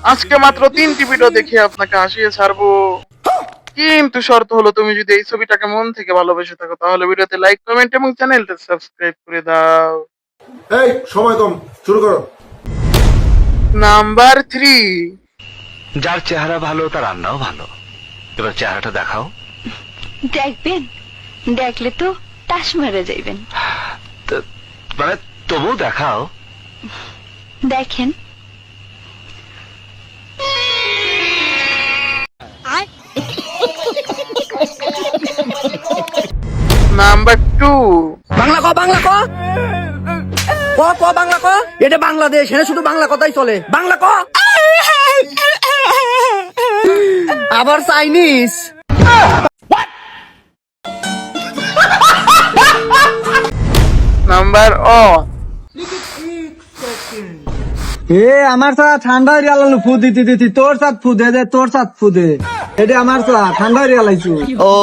আজকে মাত্র 3টি ভিডিও দেখে আপনাকে হাসিয়ে ছাড়বো, কিন্তু শর্ত হলো তুমি যদি এই ছবিটাকে মন থেকে ভালোবেসে থাকো তাহলে ভিডিওতে লাইক, কমেন্ট এবং চ্যানেলটা সাবস্ক্রাইব করে দাও। এই সময় কম, শুরু করো। নাম্বার 3। যার চেহারা ভালো তার রান্নাও ভালো। এবার চেহারাটা দেখাও। দেখবেন, দেখলে তো টাস মেরে যাইবেন। মানে তবু দেখাও। দেখেন। নাম্বার 2। বাংলা ক, বাংলা ক, ক ক বাংলা ক। এটা বাংলাদেশ, এখানে শুধু বাংলা কথাই চলে। বাংলা ক। আবার চাইনিজ। নাম্বার ও। এ আমার চা ঠান্ডা হয়ে গেল, ফু দিতে দিতে তোর সাথ ফু দে দে, তোর সাথ ফু দে। এটা আমার চা ঠান্ডা হয়ে গেলাইছু। ও